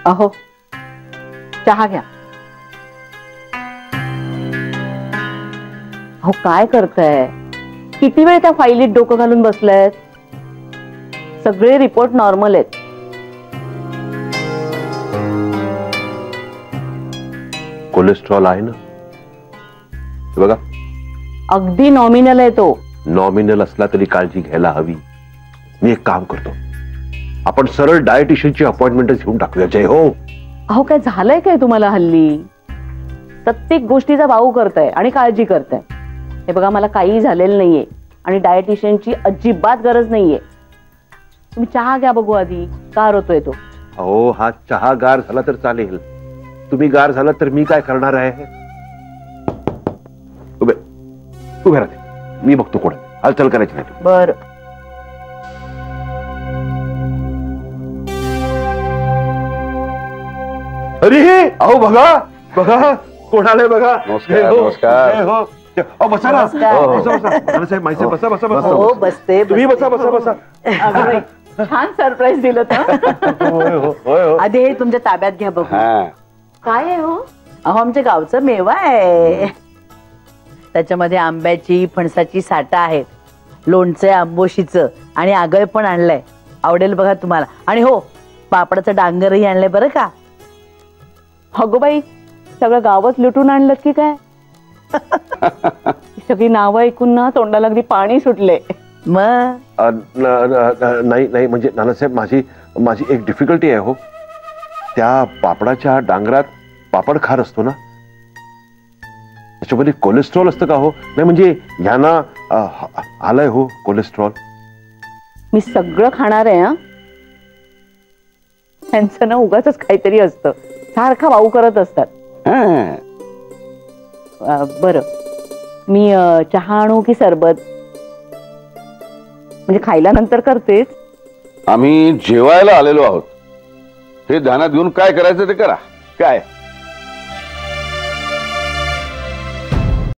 अहो चहा घ्या. अहो काय करताय? किती वेळ त्या फाईलीत डोकं घालून बसलायत? सगळे रिपोर्ट नॉर्मल आहेत. कोलेस्ट्रॉल आहे ना? बघा अगदी नॉमिनल आहे तो. नॉमिनल असला तरी काळजी घ्यायला हवी. मी एक काम करतो, आपण सरळ डायटिशियनची अपॉइंटमेंटच घेऊन टाकूया. जय हो. अहो काय झालंय काय तुम्हाला हल्ली? प्रत्येक गोष्टीचा भाऊ करताय आणि काळजी करताय. हे बघा मला काही झालेलं नाहीये आणि डायटिशियनची अजिबात गरज नाहीये. तुम्ही चहा घ्या बघू आधी, गार होतोय तो. अहो हा चहा गार झाला तर चालेल, तुम्ही गार झाला तर मी काय करणार आहे? उभे राहते, मी बघतो कोण हालचाल करायची नाही. बर अरे अहो बघा बघा कोण आलंय बघा. नमस्कार. नमस्कार. बसा ना. साहेब माहिती बसा बसा बसा. हो बसते. तुम्ही बसा बसा बसा. छान सरप्राईज दिलं तर. आधी हे तुमच्या ताब्यात घ्या बघू. काय आहे हो? अहो आमच्या गावचं मेवा आहे. त्याच्यामध्ये आंब्याची फणसाची साठा आहे, लोणचं आंबोशीचं आणि आगळ पण आणलंय. आवडेल बघा तुम्हाला. आणि हो पापडाचं डांगरही आणलंय बरं का. अगो बाई सगळं गावच लुटून आणलं की काय? सगळी नावं ऐकून ना तोंडाला अगदी पाणी सुटले. मग नाही नाही म्हणजे नानासाहेब माझी एक डिफिकल्टी आहे हो. त्या पापडाच्या डांगरात पापड खार असतो ना, त्याच्यामध्ये कोलेस्ट्रॉल असतं का हो? नाही म्हणजे यांना आलंय हो कोलेस्ट्रॉल. मी सगळं खाणार आहे. हा त्यांचं ना उगाच काहीतरी असतं, सारखा भाऊ करत असतात. बरं मी चहा आणू की सरबत? म्हणजे खायला नंतर करतेच. आम्ही जेवायला आलेलो आहोत, हे ध्यानात घेऊन काय करायचं ते करा. काय